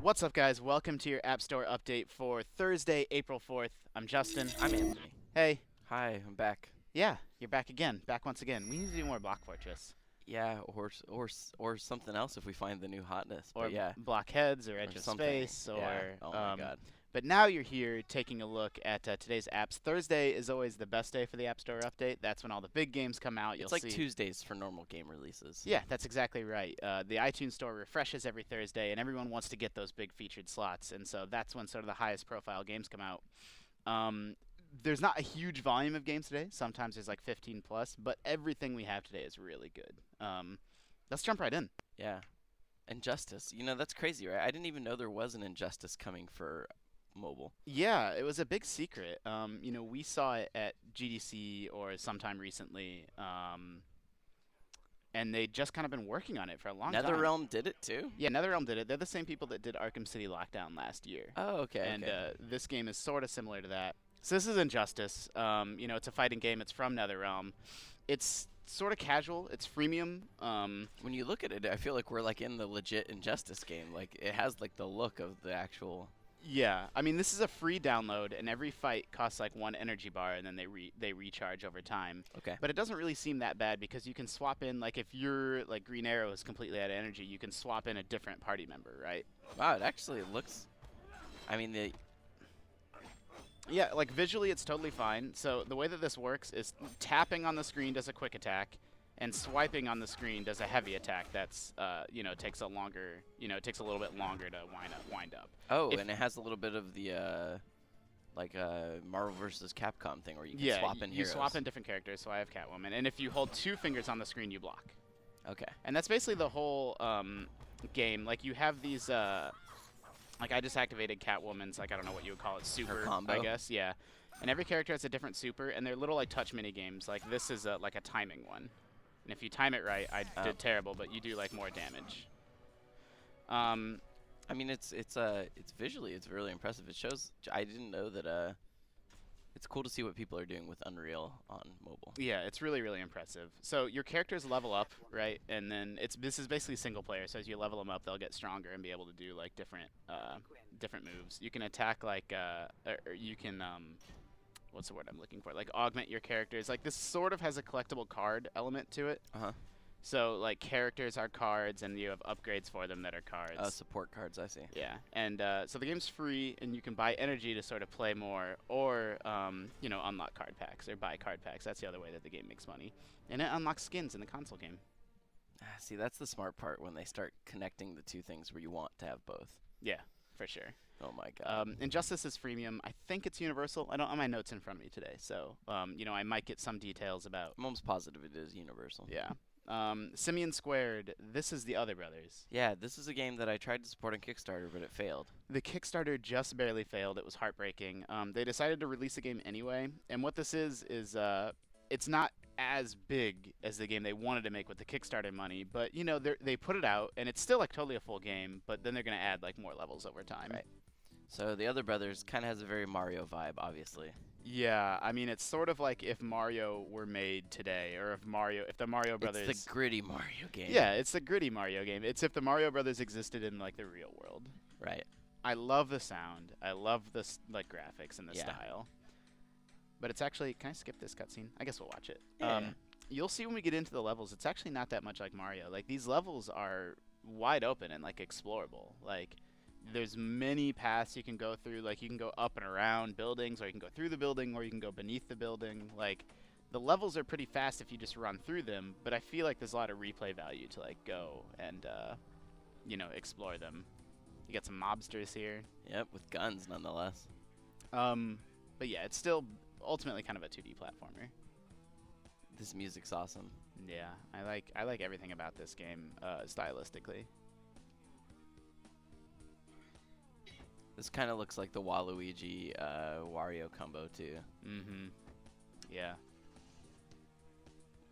What's up, guys? Welcome to your App Store update for Thursday, April 4th. I'm Justin. I'm Anthony. Hey. Hi, I'm back. Yeah, you're back again. Back once again. We need to do more Block Fortress. Yeah, or something else if we find the new hotness. Or But yeah, Blockheads, or Edge or of something. Space, or... Yeah. Oh my God. But now you're here taking a look at today's apps. Thursday is always the best day for the App Store update. That's when all the big games come out. You'll It's like see. Tuesdays for normal game releases. Yeah, that's exactly right. The iTunes Store refreshes every Thursday, and everyone wants to get those big featured slots, and so that's when sort of the highest profile games come out. There's not a huge volume of games today. Sometimes there's like 15 plus, but everything we have today is really good. Let's jump right in. Yeah. Injustice. You know, that's crazy, right? I didn't even know there was an Injustice coming for mobile. Yeah, it was a big secret. We saw it at GDC or sometime recently, and they just kind of been working on it for a long time. NetherRealm did it too? Yeah, NetherRealm did it. They're the same people that did Arkham City Lockdown last year. Oh, okay. And okay. this game is sort of similar to that. So this is Injustice. It's a fighting game. It's from NetherRealm. It's sort of casual. It's freemium. When you look at it, I feel like we're like in the legit Injustice game. Like it has like the look of the actual. Yeah, I mean, this is a free download, and every fight costs like 1 energy bar, and then they recharge over time. Okay. But it doesn't really seem that bad because you can swap in, like if your like Green Arrow is completely out of energy, you can swap in a different party member, right? Wow, it actually looks. I mean, Yeah, like visually it's totally fine. So the way that this works is tapping on the screen does a quick attack, and swiping on the screen does a heavy attack. That's takes a longer, it takes a little bit longer to wind up. Oh, and it has a little bit of the Marvel vs. Capcom thing where you can swap in you heroes. swap in different characters. So I have Catwoman, and if you hold 2 fingers on the screen, you block. Okay. And that's basically the whole game. Like you have these. Like I just activated Catwoman's, like I don't know what you would call it, super, combo. I guess, yeah. And every character has a different super, and they're little like touch mini games. Like this is like a timing one, and if you time it right, I did terrible, but you do like more damage. I mean, it's visually it's really impressive. It shows. I didn't know that. It's cool to see what people are doing with Unreal on mobile. Yeah, it's really, really impressive. So your characters level up, right? And then this is basically single player. So as you level them up, they'll get stronger and be able to do like different moves. You can attack like or you can what's the word I'm looking for? Like augment your characters. Like this sort of has a collectible card element to it. Uh huh. So like characters are cards, and you have upgrades for them that are cards. Support cards, I see. Yeah, and so the game's free, and you can buy energy to sort of play more, or unlock card packs or buy card packs. That's the other way that the game makes money, and it unlocks skins in the console game. See, that's the smart part when they start connecting the two things where you want to have both. Yeah, for sure. Oh my God. Injustice is freemium. I think it's universal. I don't have my notes in front of me today, so I might get some details about. I'm almost positive it is universal. Yeah. Simeon Squared, this is the Other Brothers. Yeah, this is a game that I tried to support on Kickstarter, but it failed. The Kickstarter just barely failed. It was heartbreaking. They decided to release the game anyway, and what this is it's not as big as the game they wanted to make with the Kickstarter money, but they put it out, and it's still like totally a full game, but then they're gonna add like more levels over time. Right. So the Other Brothers kind of has a very Mario vibe, obviously. Yeah, I mean, it's sort of like if Mario were made today, or if the Mario Brothers... It's the gritty Mario game. Yeah, it's the gritty Mario game. It's if the Mario Brothers existed in, like, the real world. Right. I love the sound. I love the, like, graphics and the style. But it's actually... Can I skip this cutscene? I guess we'll watch it. Yeah. You'll see when we get into the levels, it's actually not that much like Mario. Like, these levels are wide open and, like, explorable. Like... There's many paths you can go through. Like you can go up and around buildings, or you can go through the building, or you can go beneath the building. Like the levels are pretty fast if you just run through them, but I feel like there's a lot of replay value to like go and explore them. You got some mobsters here. Yep, with guns nonetheless. But yeah, it's still ultimately kind of a 2D platformer. This music's awesome. Yeah, I like everything about this game stylistically. This kind of looks like the Waluigi Wario combo too. Mm-hmm. Yeah.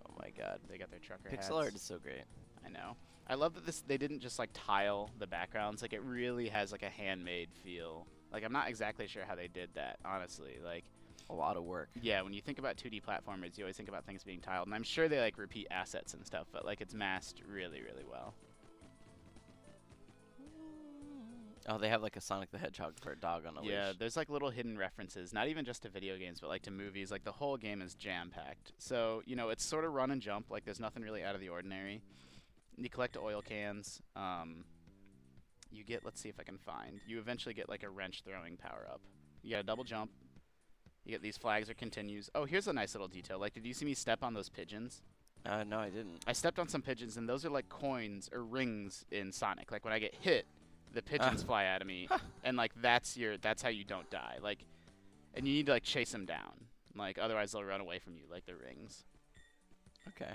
Oh my God. They got their trucker hats. Pixel art is so great. I know. I love that they didn't just like tile the backgrounds. Like it really has like a handmade feel. Like I'm not exactly sure how they did that, honestly. Like a lot of work. Yeah, when you think about 2D platformers, you always think about things being tiled, and I'm sure they like repeat assets and stuff, but like it's masked really, really well. Oh, they have like a Sonic the Hedgehog for a dog on a Yeah, leash. there's like little hidden references, not even just to video games, but like to movies. Like the whole game is jam-packed. So, it's sort of run and jump. Like there's nothing really out of the ordinary. You collect oil cans. You get, let's see if I can find. You eventually get like a wrench throwing power up. You get a double jump. You get these flags or continues. Oh, here's a nice little detail. Like, did you see me step on those pigeons? No, I didn't. I stepped on some pigeons, and those are like coins or rings in Sonic. Like when I get hit, the pigeons fly out of me, and like that's how you don't die. Like, and you need to like chase them down. Like otherwise they'll run away from you, like the rings. Okay.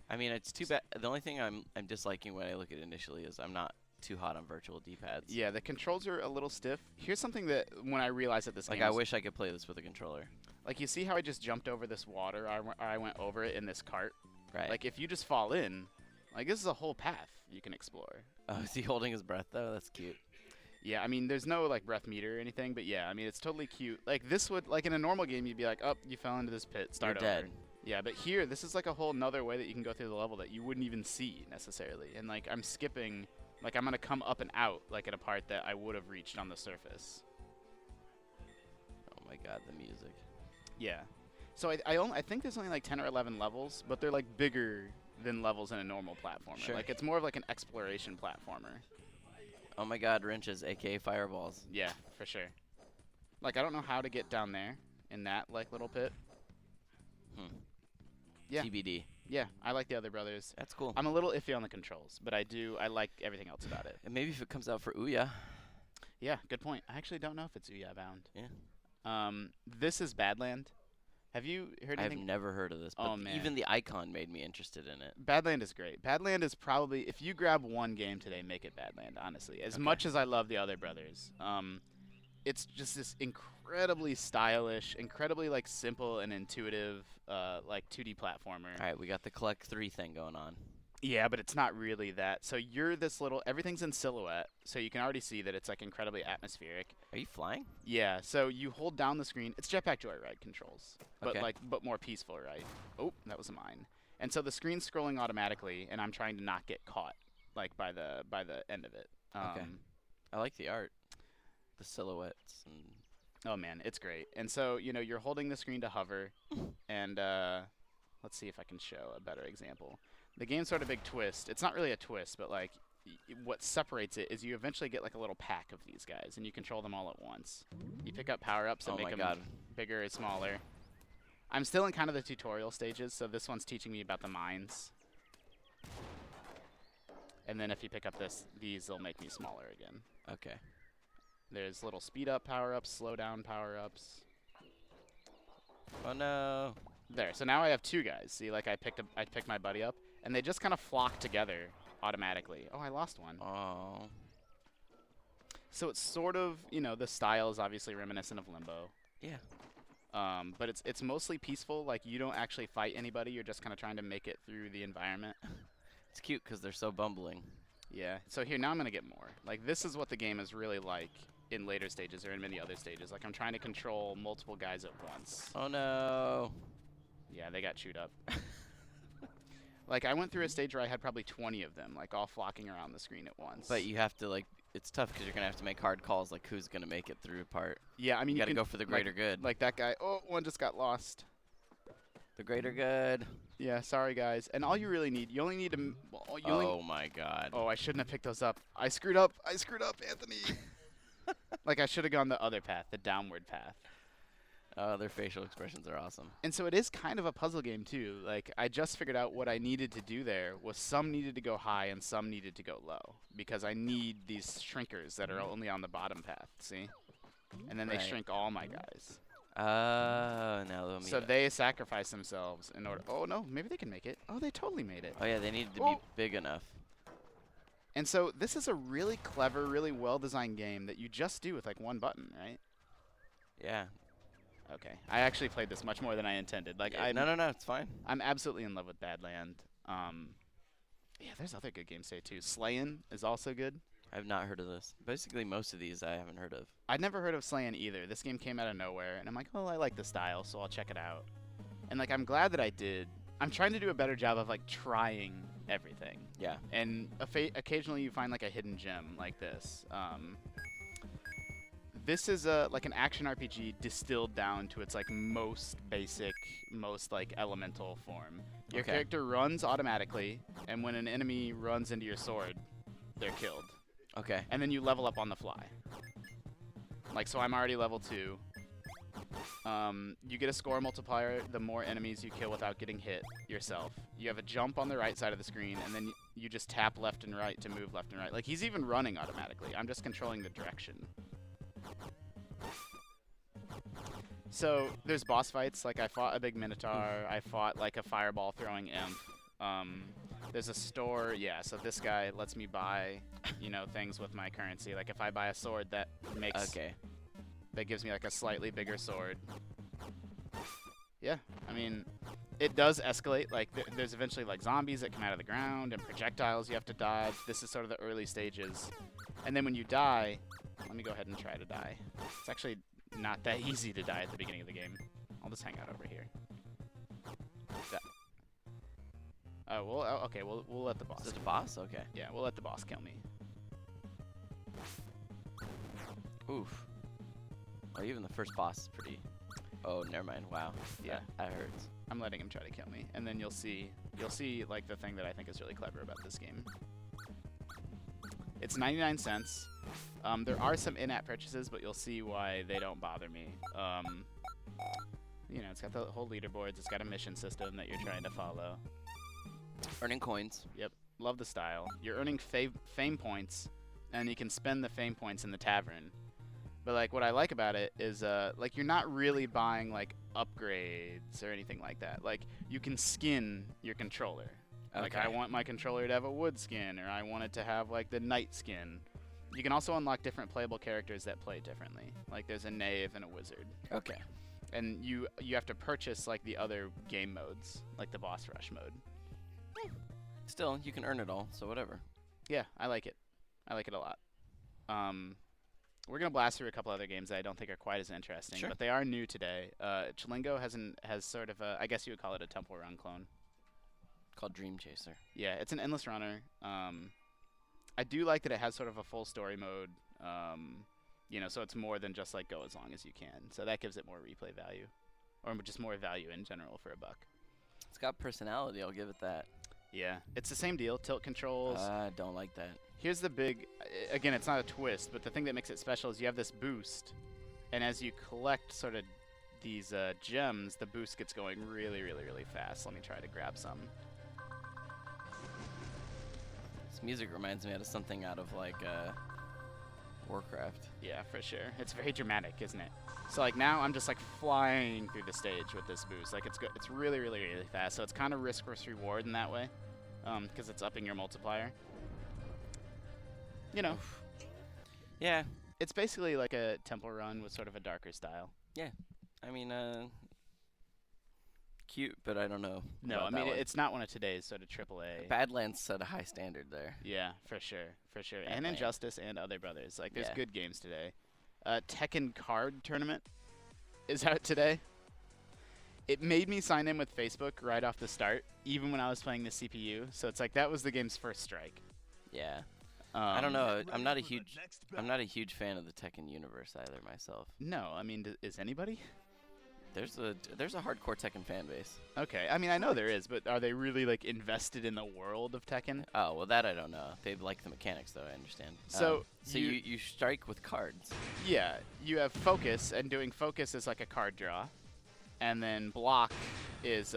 I mean, it's too bad. The only thing I'm disliking when I look at it initially is I'm not too hot on virtual D-pads. Yeah, the controls are a little stiff. Here's something that when I realized that this Like game I was, wish I could play this with a controller. like you see how I just jumped over this water, or I went over it in this cart. Right. Like if you just fall in, like this is a whole path you can explore. Oh, is he holding his breath though? That's cute. Yeah, I mean, there's no like breath meter or anything, but yeah, I mean, it's totally cute. Like this would, like in a normal game, you'd be like, oh, you fell into this pit, start You're over. dead. Yeah, but here, this is like a whole nother way that you can go through the level that you wouldn't even see necessarily. And like I'm skipping, like I'm gonna come up and out like at a part that I would have reached on the surface. Oh my God, the music. Yeah. So I think there's only like 10 or 11 levels, but they're like bigger than levels in a normal platformer. Sure. Like it's more of like an exploration platformer. Oh my God, wrenches, aka fireballs. Yeah, for sure. Like I don't know how to get down there in that like little pit. Yeah. TBD. Yeah, I like the other brothers. That's cool. I'm a little iffy on the controls, but I like everything else about it. And maybe if it comes out for Ouya. Yeah, good point. I actually don't know if it's Ouya bound. Yeah. This is Badland. Have you heard I've anything? never heard of this, but Oh, man. even the icon made me interested in it. Badland is great. Badland is probably, if you grab one game today, make it Badland, honestly. As much as I love the other brothers, it's just this incredibly stylish, incredibly like simple and intuitive, like 2D platformer. All right, we got the collect 3 thing going on. Yeah, but it's not really that. So you're this little, everything's in silhouette, so you can already see that it's like incredibly atmospheric. Are you flying? Yeah, so you hold down the screen. It's Jetpack Joyride controls, but Okay. but more peaceful, right? Oh, that was mine. And so the screen's scrolling automatically, and I'm trying to not get caught, like by the end of it. Okay. I like the art, the silhouettes, and Oh man, it's great. And so you're holding the screen to hover, and let's see if I can show a better example. The game's sort of big twist. It's not really a twist, but like what separates it is you eventually get like a little pack of these guys, and you control them all at once. You pick up power-ups and oh make my them God. bigger or smaller. I'm still in kind of the tutorial stages, so this one's teaching me about the mines. And then if you pick up these, they'll make me smaller again. Okay. There's little speed-up power-ups, slow-down power-ups. Oh no. There. So now I have 2 guys. See, like I picked my buddy up, and they just kind of flock together automatically. Oh, I lost one. Oh. So it's sort of, the style is obviously reminiscent of Limbo. Yeah. But it's mostly peaceful. Like you don't actually fight anybody. You're just kind of trying to make it through the environment. It's cute because they're so bumbling. Yeah. So here now I'm gonna get more. Like this is what the game is really like in later stages or in many other stages. Like I'm trying to control multiple guys at once. Oh no. Yeah, they got chewed up. Like I went through a stage where I had probably 20 of them, like all flocking around the screen at once. But you have to like. It's tough because you're gonna have to make hard calls, like who's gonna make it through part. Yeah, I mean You gotta can, go for the greater good. Like that guy. Oh, one just got lost. The greater good. Yeah, sorry guys. And all you really need, you only need to. Oh my God. Oh, I shouldn't have picked those up. I screwed up, Anthony. Like I should have gone the other path, the downward path. Oh, their facial expressions are awesome. And so it is kind of a puzzle game too. Like I just figured out what I needed to do there was some needed to go high and some needed to go low because I need these shrinkers that are only on the bottom path. See, and then they Right. shrink all my guys. Now let me. So they sacrifice themselves in order. Oh no, maybe they can make it. Oh, they totally made it. Oh yeah, they needed to be Oh. big enough. And so this is a really clever, really well-designed game that you just do with like one button, right? Yeah. Okay, I actually played this much more than I intended. Like Yeah, no, it's fine. I'm absolutely in love with Badland. Yeah, there's other good games today too. Slayin' is also good. I've not heard of this. Basically, most of these I haven't heard of. I'd never heard of Slayin' either. This game came out of nowhere, and I'm like, oh, I like the style, so I'll check it out. And like, I'm glad that I did. I'm trying to do a better job of like trying everything. Yeah. And occasionally you find like a hidden gem like this. This is like an action RPG distilled down to its like most basic, most like elemental form. Your Okay. character runs automatically, and when an enemy runs into your sword, they're killed. Okay. And then you level up on the fly. Like, so I'm already level 2. You get a score multiplier the more enemies you kill without getting hit yourself. You have a jump on the right side of the screen, and then you just tap left and right to move left and right. Like, he's even running automatically. I'm just controlling the direction. So, there's boss fights. Like, I fought a big Minotaur. I fought, like, a fireball throwing imp. There's a store. Yeah, so this guy lets me buy, you know, things with my currency. Like, if I buy a sword that makes... Okay. That gives me, like, a slightly bigger sword. Yeah, I mean, it does escalate. Like, there's eventually, like, zombies that come out of the ground and projectiles you have to dodge. This is sort of the early stages. And then when you die... Let me go ahead and try to die. It's actually not that easy to die at the beginning of the game. I'll just hang out over here. Oh, well, okay, we'll let the boss. Is it a boss? Okay. Yeah, we'll let the boss kill me. Oof. Oh, even the first boss is pretty... Oh, never mind. Wow. Yeah. That hurts. I'm letting him try to kill me, and then you'll see like the thing that I think is really clever about this game. It's 99 cents. There are some in-app purchases, but you'll see why they don't bother me. You know, it's got the whole leaderboards. It's got a mission system that you're trying to follow. Earning coins. Yep, love the style. You're earning fame points, and you can spend the fame points in the tavern. But like, what I like about it is, like, you're not really buying like upgrades or anything like that. Like, you can skin your controller. Like, I want my controller to have a wood skin, or I want it to have like the knight skin. You can also unlock different playable characters that play differently. Like, there's a knave and a wizard. Okay. And you have to purchase like the other game modes, like the boss rush mode. Still, you can earn it all, so whatever. Yeah, I like it. I like it a lot. We're gonna blast through a couple other games that I don't think are quite as interesting, Sure. but they are new today. Chilingo has sort of a, I guess you would call it a Temple Run clone. Called Dream Chaser. Yeah, it's an endless runner. I do like that it has sort of a full story mode. You know, so it's more than just like go as long as you can. So that gives it more replay value, or just more value in general for a buck. It's got personality, I'll give it that. Yeah, it's the same deal. Tilt controls. I don't like that. Here's the big, again, it's not a twist, but the thing that makes it special is you have this boost, and as you collect sort of these gems, the boost gets going really, really, really fast. Let me try to grab some. This music reminds me of something out of like Warcraft. Yeah, for sure. It's very dramatic, isn't it? So like now I'm just like flying through the stage with this boost. Like it's good. It's really, really, really fast. So it's kind of risk versus reward in that way, because it's upping your multiplier. You know, Yeah. it's basically like a Temple Run with sort of a darker style. I mean, cute, but I don't know. No, about I that mean one. it's not one of today's sort of AAA. Badlands set a high standard there. Yeah, for sure, for sure. And Badlands. Injustice and other brothers. Like there's Yeah. good games today. Tekken card tournament is out today. It made me sign in with Facebook right off the start, even when I was playing the CPU. So it's like that was the game's first strike. Yeah. I don't know. Get I'm ready not a for the huge. next I'm not a huge fan of the Tekken universe either myself. No, I mean, is anybody? There's a hardcore Tekken fan base. Okay, I mean, I know there is, but are they really like invested in the world of Tekken? Oh well, that I don't know. They like the mechanics though. I understand. So so you- you strike with cards. Yeah, you have focus, and doing focus is like a card draw, and then block is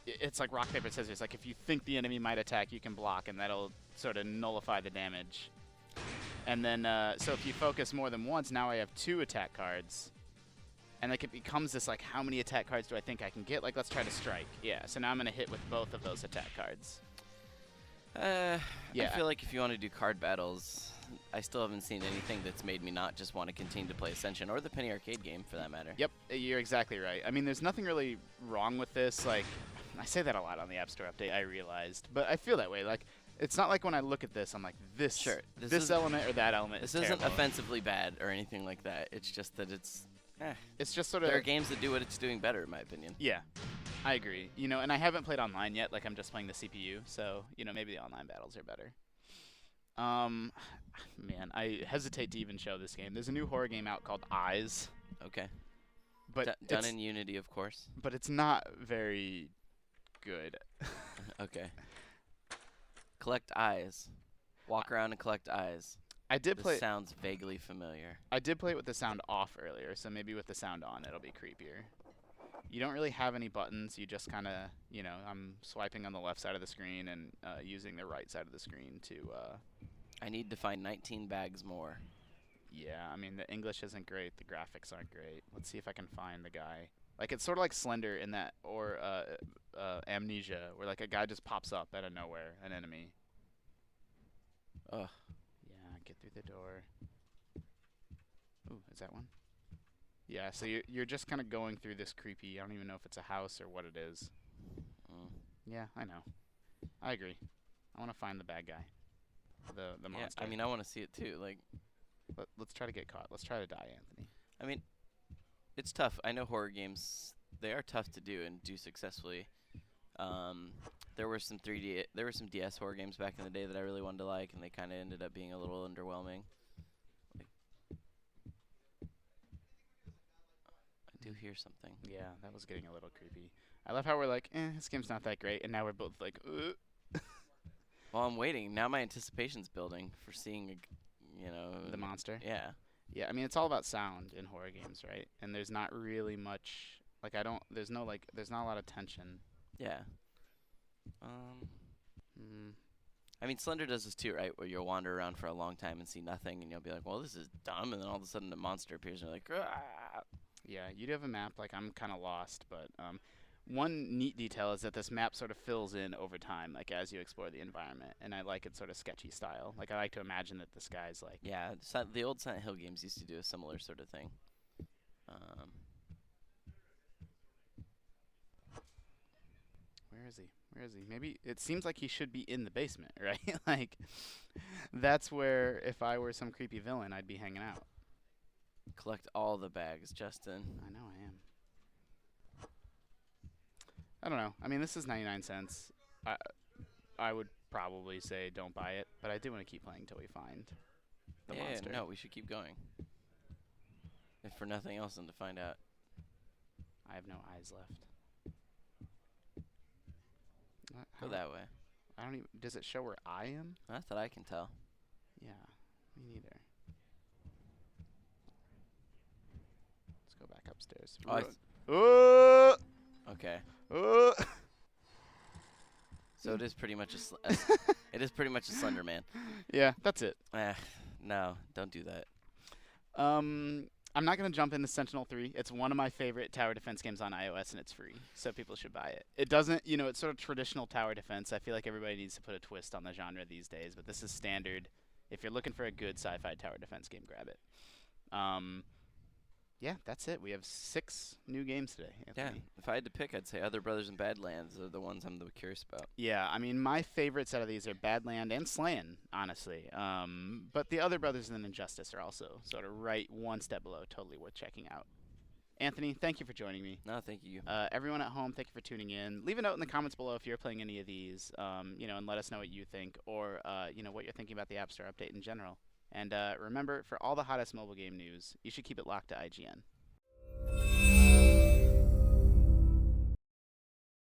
it's like rock paper scissors. Like if you think the enemy might attack, you can block, and that'll sort of nullify the damage. And then so if you focus more than once, now I have 2 attack cards, and like it becomes this like how many attack cards do I think I can get? Like let's try to strike. Yeah, so now I'm gonna hit with both of those attack cards. I Yeah. feel like if you want to do card battles, I still haven't seen anything that's made me not just want to continue to play Ascension or the Penny Arcade game for that matter. Yep, you're exactly right. I mean, there's nothing really wrong with this. Like, I say that a lot on the App Store update, I realized. But I feel that way. Like, it's not like when I look at this, I'm like, this, Sure, this, this is- element or that element This is isn't terrible. offensively bad or anything like that. It's just that it's. It's just sort of... There are games that do what it's doing better, in my opinion. Yeah. I agree. You know, and I haven't played online yet. Like I'm just playing the CPU, so you know maybe the online battles are better. Um, man, I hesitate to even show this game. There's a new horror game out called Eyes, Okay. but Done in Unity, of course. it's not very good. Okay. Collect eyes. Walk around and collect eyes. I did This play. sounds vaguely familiar. I did play it with the sound off earlier, so maybe with the sound on, it'll be creepier. You don't really have any buttons. You just kind of, you know, I'm swiping on the left side of the screen and using the right side of the screen to. I need to find 19 bags more. Yeah, I mean the English isn't great. The graphics aren't great. Let's see if I can find the guy. Like it's sort of like Slender in that, or Amnesia, where like a guy just pops up out of nowhere, an enemy. Ugh. Yeah, get through the door. Ooh, is that one? Yeah, so you're just kind of going through this creepy. I don't even know if it's a house or what it is. Mm. Yeah, I know. I agree. I want to find the bad guy, the Yeah, monster. I mean, I want to see it too. Like, Let's try to get caught. Let's try to die, Anthony. I mean, it's tough. I know horror games, they are tough to do and do successfully. There were some DS horror games back in the day that I really wanted to like, and they kind of ended up being a little underwhelming. Like, I do hear something. Yeah, that was getting a little creepy. I love how we're like, this game's not that great, and now we're both like, Well, I'm waiting. Now my anticipation's building for seeing, the monster. Yeah. Yeah, I mean it's all about sound in horror games, right? And there's not really much. Like there's no there's not a lot of tension. Yeah. Mm, I mean, Slender does this too, right? Where you'll wander around for a long time and see nothing, and you'll be like, well, this is dumb, and then all of a sudden a monster appears, and you're like, ah. yeah, you do have a map. Like I'm kind of lost, but one neat detail is that this map sort of fills in over time, like as you explore the environment, and I like its sort of sketchy style. Like I like to imagine that this guy's like, Yeah, the old Silent Hill games used to do a similar sort of thing. Um, where is he? Where is he? Maybe it seems like he should be in the basement, right? Like that's where if I were some creepy villain, I'd be hanging out. collect all the bags, Justin. I know I am. I don't know. I mean, this is 99 cents. I would probably say don't buy it, but I do want to keep playing until we find the Yeah, monster. no, we should keep going. If for nothing else than to find out. I have no eyes left. Go that way. I don't even. Does it show where I am? Not that I can tell. Yeah, me neither. Let's go back upstairs. Oh, okay. So it is pretty much it is pretty much a Slender Man. Yeah, that's it. No, don't do that. I'm not gonna jump into Sentinel 3. It's one of my favorite tower defense games on iOS, and it's free, so people should buy it. It doesn't, you know, it's sort of traditional tower defense. I feel like everybody needs to put a twist on the genre these days, but this is standard. If you're looking for a good sci-fi tower defense game, grab it. Yeah, that's it. We have 6 new games today, Anthony. Yeah, if I had to pick, I'd say Other Brothers and Badlands are the ones I'm the curious about. Yeah, I mean, my favorites out of these are Badland and Slan, honestly. But the Other Brothers and Injustice are also sort of right one step below, totally worth checking out. Anthony, thank you for joining me. No, thank you. Everyone at home, thank you for tuning in. Leave a note in the comments below if you're playing any of these, you know, and let us know what you think, or you know, what you're thinking about the App Store update in general. And remember, for all the hottest mobile game news, you should keep it locked to IGN.